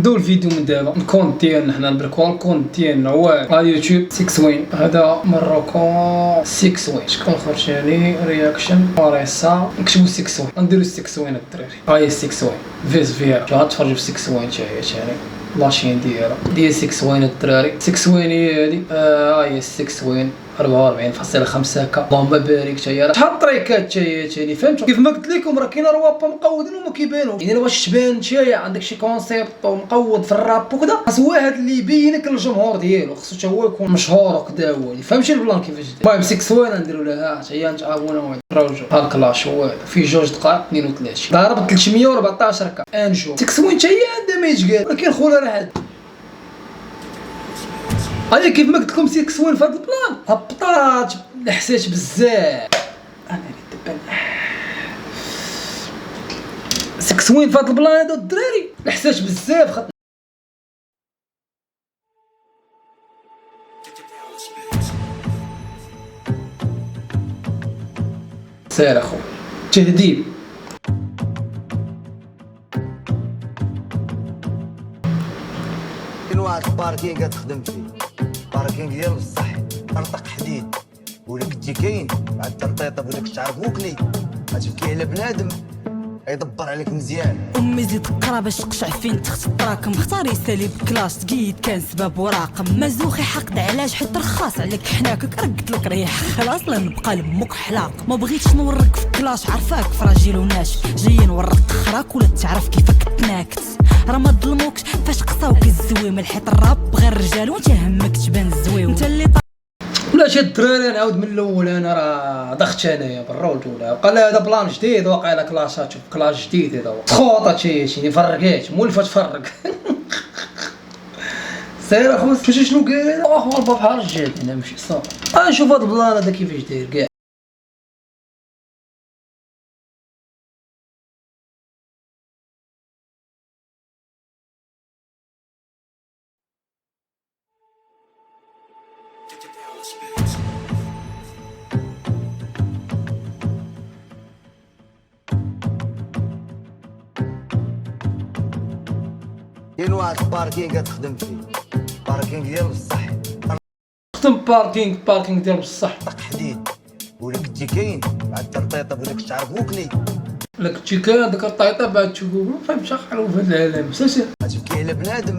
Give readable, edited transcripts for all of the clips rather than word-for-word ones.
نبداو الفيديو من دابا. الكونت ديالنا حنا نبركو الكونت ديالنا هو يوتيوب 6 وين. هذا مروكو 6 وين. شكون خرجاني رياكشن ماريسا نكتبو 6 وين نديرو 6 وين الدراري. هاي 6 وين فيز فيها غتفرجوا في 6 وين حتى هي لاشين ديال 6 وين الدراري. 6 وين هي هادي هاي 6 وين 44.5 هكا. اللهم بارك حتى هي شحال طريكات حتى هي ثاني فهمتوا. كيف ما قلت لكم راه كاين روابا مقودين وما كيبانوش. يعني باش تبان حتى عندك شي كونسيبت ومقود في الراب وكذا خاص واحد اللي يبينك للجمهور ديالو، خصو حتى هو يكون مشهور وكذا. هو فهمتي البلان كيفاش داير. المهم 6 وين نديرو لها حتى هي نتعاونوا واحد البروجي. ها الكلاش هو فيه 2 دقائق 32 ضارب 314 هكا انجو. 6 وين حتى هي عندها ما يتقال، ولكن خويا راه هاي كيف ما قلت لكم 6 وين في هذا البلان هبطات حسيت بزاف. انا دابا 6 وين في هذا البلان هذا الدراري حسيت بزاف خاطر سير اخو تهديد. كاين واحد الباركينغ كتخدم فيه، الباركينغ ديال بصح طرطق حديد ولا كنتي كاين مع الترطيطه ولا كنت عارف وكلي غتبكي على بنادم يدبر عليك مزيان. امي زيد قرا باش تقشع فين تخت التراكم. اختاري يسالي بكلاش تقيد كان سباب وراقم. مزوخي حقد علاش حيت رخاص عليك حناكك رقت لك ريح خلاص لا نبقى لمك حلاق. ما بغيتش نورك في كلاش عرفاك فراجيل وناشف جاي نورك خراك ولا تعرف كيفك تناكت. راه ما ظلموكش فاش قصاوك الزويم الحيط الراب غير الرجال وانت همك تبان الزويم. انت اللي ولا شي الدراري نعاود من الاول. انا راه ضغط انايا بالرجوله. بقى هذا بلان جديد واقيلا كلاشات. شوف كلاش جديد هذا تخوطات شي فرقات مولفه تفرق. سير اخو شنو قال اخو الباب بحال الرجال هنا ماشي صافي. نشوف هذا البلان هذا كيفاش داير كاع. كاين واحد الباركينغ كتخدم فيه، الباركينغ ديال بصح خدم باركينغ ديال بصح طرطق حديد ولا كنتي كاين مع الترطيطه ولا كنت عارف وكلي لا كنتي كاين ديك الطيطه بعد تشوفو فهمت شحال في هذا العالم سير غتبكي على بنادم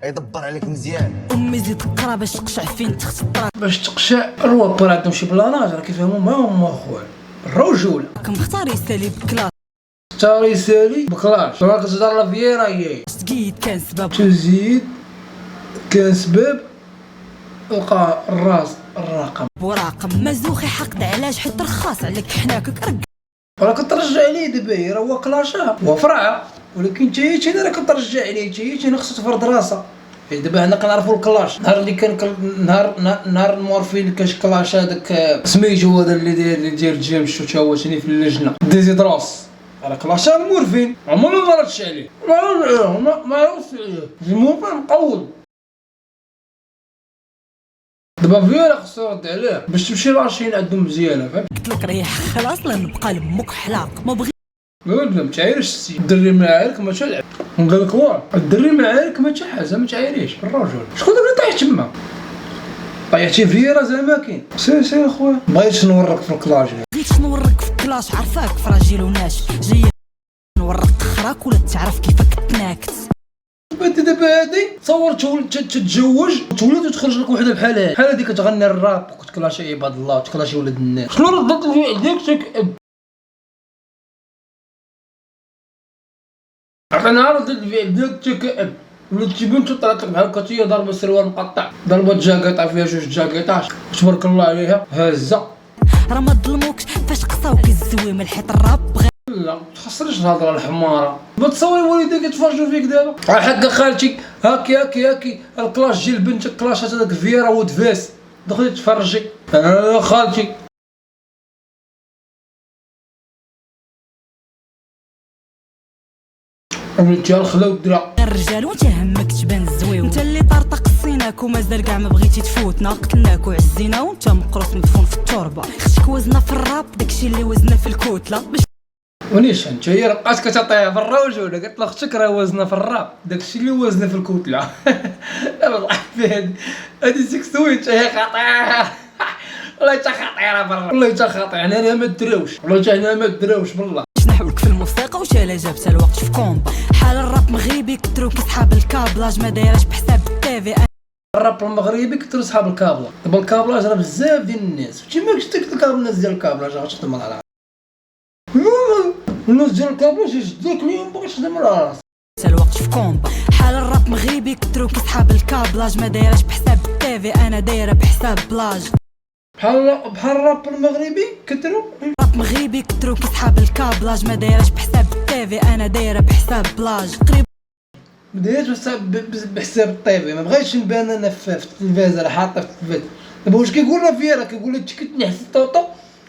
يدبر عليك مزيان. امي زيد قرا باش تقشع فين تخت التراكم. باش تقشع الروابر عندهم شي بلاناج راه كيفهموا ما هما خويا الرجوله. اختاري يسالي بكلاش اختاري يسالي بكلاش راه كتهضر لا فييرا هي تقيد كان سباب تزيد كان سباب لقى الراس الرقم وراقم. مزوخي حقد علاش حيت رخاص عليك حناكك رق راه كترجع ليه دابا راه هو كلاشا هو فرعه. ولكن تينا راه كترجع ليه تينا خصو تفرض راسها. دابا حنا كنعرفوا الكلاش نهار اللي كان نهار المورفين كاش كلاش هذاك سميتو هذا اللي داير جيمس حتى هو ثاني في اللجنه ديزيدروس راه كلاشا المورفين عمرو ما ردش عليه ما يوصل عليه المورفين مقود. دابا فيرا خصو يرد عليه باش تمشي لاشين عندهم مزيانه فهمت. قلت لك ريح خلاص لا نبقى لمك حلاق. ما بغيت ما تعايرش السي الدري ما عارك ما تلعب. نقول لك واه الدري ما عارك ما تحاز ما تعايريش الرجل. شكون اللي طايح تما طيحتي فيرا زعما كاين. سير اخويا بغيتش نورك في الكلاش. بغيتش نورك في كلاش عرفاك فراجيل وناشف جاي نورك خراك ولا تعرف كيفك تناكت. دابا هادي تصور تتزوج تولد وتخرج لك وحده بحال هادي كتغني الراب وكتكلاشي عباد الله وتكلاشي ولاد الناس. شنو ردت الفعل ديالك تكأب؟ عطينا ردة الفعل ديالك تكأب. ولات شي بنت طلعت لك بحال كتيه ضاربه سروال مقطع ضربه جاكيطه فيها 2 جاكيطات تبارك الله عليها هازه. راه ما ظلموكش فاش قصاوك الزويم الحيط الراب لا متخسرش الهضره الحماره. بتصوري والديك يتفرجوا فيك دابا حق خالتي هاكي الكلاش ديال بنتك كلاشات هذاك فيرا ودفاس دخلي تفرجي خالتي. وليتي الخلا ودرا الرجال وانت همك تبان الزويم. انت اللي طرطق الصيناك ومازال كاع ما بغيتي تفوتنا. قتلناك وعزينا وانت مقروس مدفون في التربه. خشك وزنا في الراب داكشي اللي وزنا في الكتله باش ونيشان هي بقات كتعطيها في الروج ولا قالت له اختك راه وزنها في الراب داكشي اللي وزنها في الكتله. لا هادي 6 وين هي خطيره. والله حتى خطيره برا، والله حتى خطيره. انا ما دراوش، والله انا ما دراوش بالله. نحولك في الموسيقى وشالا جابتها الوقت في كومبا. حال الراب مغربي كترو كيسحاب الكابلاج ما دايرش بحساب التيفي. الراب المغربي كثروا صحاب الكابلا. دابا الكابلاج راه بزاف ديال الناس، فهمتي ماكش ديك الناس ديال الكابلاج راه تخدم على الناس ديال الكابلاج يشدوك اليوم باغي تخدم على راسك. الوقت في كومبا. حال الراب مغربي كترو كيسحاب الكابلاج ما دايرش بحساب التيفي انا دايره بحساب بلاج. بحال الراب المغربي كثروا الراب مغربي كترو كيسحاب الكابلاج ما دايرش بحساب التيفي انا دايره بحساب بلاج. قريب بديت بحساب الطيبي، ما بغيتش نبان انا في التلفاز راه حاطه في التلفاز. دابا واش كيقول لنا فيا راه كيقول لك كتنحس الطوطو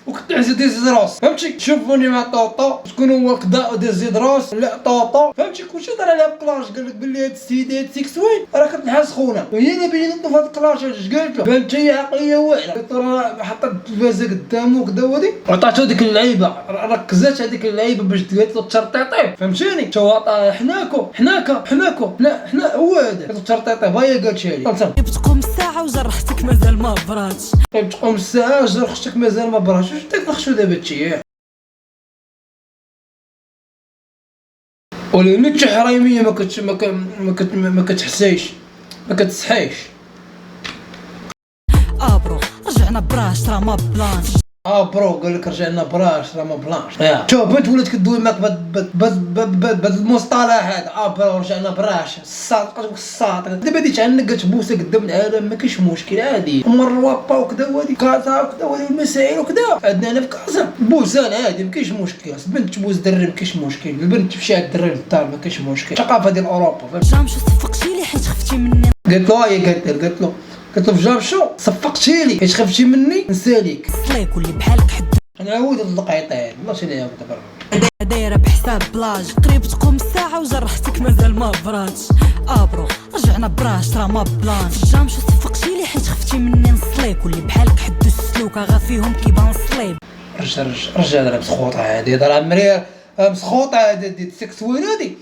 وكتنحس ديزيدروس، فهمتي؟ شوفوني مع طوطو شكون هو كدا وديزيدروس لا طوطو، فهمتي؟ كلشي دار عليها بكلاش. قال لك بلي هاد السيد هاد 6 وين راه كتنحس خونا، وهي اللي بينات في هاد الكلاش. اش قالت له؟ بانت هي عقليه واعره، قالت له راه حطت التلفازه قدامو وكدا ودي عطاتو ديك اللعيبه، ركزات هذيك اللعيبه باش قالت له تشرطيطي، فهمتيني؟ تواطا حناكو لا حنا هو هذا التشرطيطي هي قالتها لي. تقوم الساعه وجرحتك مازال ما براتش. طيب تقوم الساعه وجر اختك مازال ما براتش. واش داك الخشو دابا هادشي ولا نيت حريميه ما كتحسيش ما كتسحيش. برو رجعنا براش راه ما بلانش. برو قال لك رجعنا براش راه ما بلانش. شوف بنت ولات كدوي معاك بهاد المصطلح هذا. برو رجعنا براش الساط دابا هادي تعلق تبوسه قدام العالم ما كاينش مشكل عادي. مروابا وكذا وهادي كازا وكذا وهادي المسائل وكذا عندنا هنا في كازا بوسان عادي ما كاينش مشكل. البنت تبوس دري ما كاينش مشكل، البنت تمشي عند الدري للدار ما كاينش مشكل. ثقافه ديال اوروبا. جامشو صفقتي لي حيت خفتي مني. قالت له في جامشو صفقتي لي حيت خفتي مني نساليك. صليك واللي بحالك حد نعاود الدقيطين ماشي نعاود برا. دايره بحساب بلاج. قريب تقوم الساعه وجرحتك مازال ما براتش. برو رجعنا براش راه ما بلانش. جامشو صفقتي لي حيت خفتي مني نصليك واللي بحالك حد السلوك غا فيهم كيبان الصليب. رجع راه مسخوطه هادي راه مرير مسخوطه هادي 6 وين هادي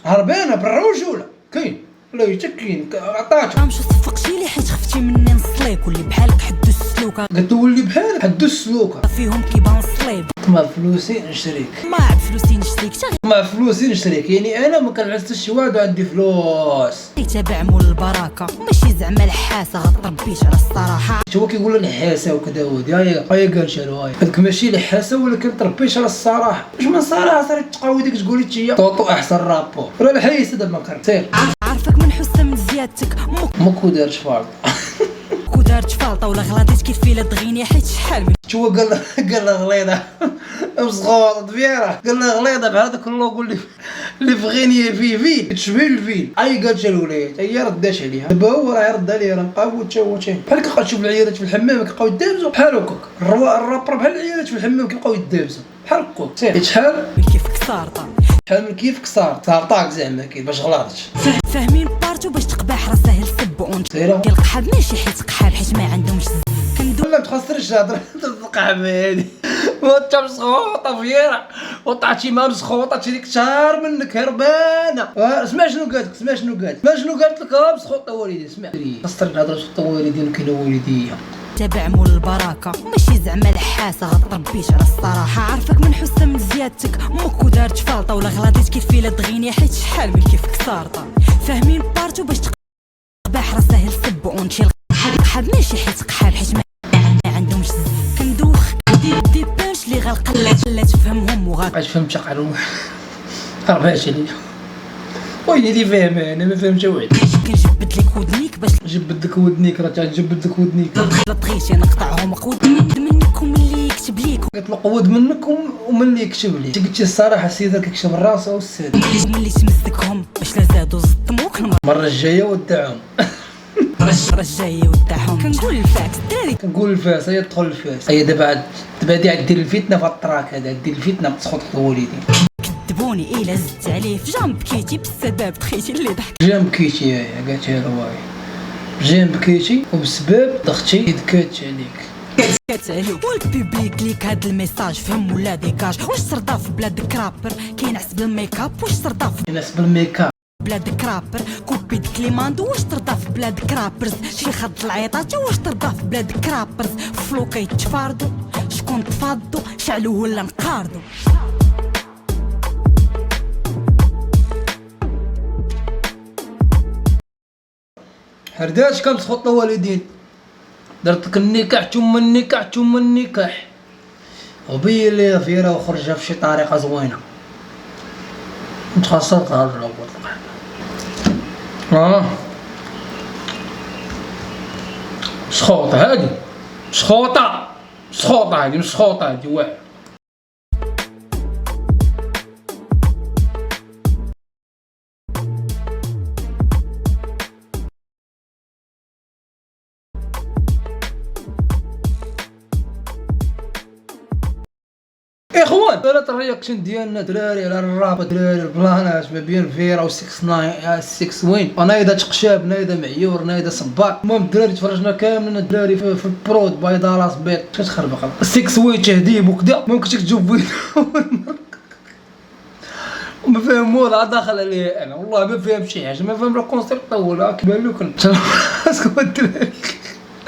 هربانه بالرجوله كاين لا يتكين عطاتو. جامشو صفقتي لي حيت خفتي مني نصليك واللي بحالك حد السلوك. قلت له اللي بحالك حد السلوك فيهم كيبان الصليب. مع فلوسي نشريك ما عاد فلوسي نشريك مع فلوسي نشريك. يعني انا ما كنعس شي واحد وعندي فلوس. تابع مول البركه ماشي زعما الحاسه غتربيش على الصراحه. هو كيقول لنا الحاسه وكذا ودي هي قال شالو هذيك ماشي الحاسه ولكن تربيش على الصراحه. واش من صراحه صاري تقاوي ديك تقولي تي طوطو احسن رابور راه الحيس دابا كنسير. عارفك من حسن من زيادتك مكو دارش فارط كو دارت فالطه ولا غلطيت كيف فيلا دغيني حيت شحال من هو قال له غليظه مسخوط ديالها. قال له غليظه بحال هذاك اللوغو اللي في غينيا فيه تشبه الفيل. قالت الوليد هي ردات عليها. دابا هو راه يرد عليها راه مقاود حتى هو تاني بحال كتبقى تشوف العيالات في الحمام كيبقاو يدابزوا بحال هكاك. الرابر بحال العيالات في الحمام كيبقاو يدابزوا بحال هكاك. سير شحال من كيفك سارطه شحال من كيفك صارطاك زعما كي باش غلطتش. فاهمين بارتو باش تقباح راه ساهل سب اونت. سير القحاب ماشي حيت قحاب حيت ما عندهمش لا تخسرش هضره القحبه هادي وانت مسخوطه فيرا وطعتي ما مسخوطه تي كثار منك هربانه. اسمع شنو قالت لك مسخوطه والدي. اسمع خسر الهضره مسخوطه والدين كاينه والديه. تابع مول البركه ماشي زعما الحاسه غتربيش على الصراحه. عارفك من حسن من زيادتك مكو دارت فالطه ولا غلطيت كيف فيلا دغيني حيت شحال من كيفك سارطه. فاهمين بارتو باش تقباح راه ساهل سب اونت. القحاب ماشي حيت قحاب حيت ما عندهمش كندوخ دي بانش لي غنقلات لا تفهمهم واش فهمت قالوا 24 ويلي دي فاهم انا ما فهمتش واحد. كنجبد لك ودنيك باش جبد لك ودنيك راه تجبد لك ودنيك. لا بغيتي نقطعهم قود منك وملي يكتب ليك. قلت له قود منك وملي يكتب لي. قلتي الصراحه السيده كيكتب راسه والسيد ملي تمسكهم باش لا زادوا صدموك. المره الجايه ودعهم المره الجايه ودعهم. كنقول الفاكس الدراري كنقول الفاس هي تدخل الفاس. هي دابا هادي دير الفتنه في الطراك هذا دير الفتنه بتسخط الوالدين. كذبوني الا زدت عليه في جنب بكيتي بسبب تخيتي اللي ضحك. جنب كيتي هي قالتها له جنب كيتي وبسبب ضختي دكات عليك. عليه والبيبليك ليك هاد الميساج فهم ولا ديكاج. واش ترضى في بلاد كرابر كينعس بالميكاب؟ واش ترضى في الناس بالميكاب بلاد كرابر كوبي د كليماندو؟ واش ترضى في بلاد كرابرز شي خد العيطات؟ واش ترضى في بلاد كرابرز فلو كيتفاردو؟ شكون تفاضو شعلو ولا نقاردو؟ حرداش كم تخط الوالدين درتك النكاح ثم النكاح ثم النكاح وبين لي فيرا وخرجها في شي طريقه زوينه متخصص هذا الاول. شخوطه هادي شخوطه هادي مش شخوطه هادي واعر. اخوان ثلاث الرياكشن ديالنا دراري على الراب دراري البلانات ما بين فيرا و 6 وين نايضه تقشاب نايضه معيور نايضه صباط. المهم الدراري تفرجنا كاملين الدراري في البرود بيضا راس بيض كتخربق 6 وين تهذيب وكذا. ممكن تشوف فيديو ما فاهم والله داخل عليه انا والله ما فاهم شي حاجه ما فاهم الكونسيبت طول كيبان لكم.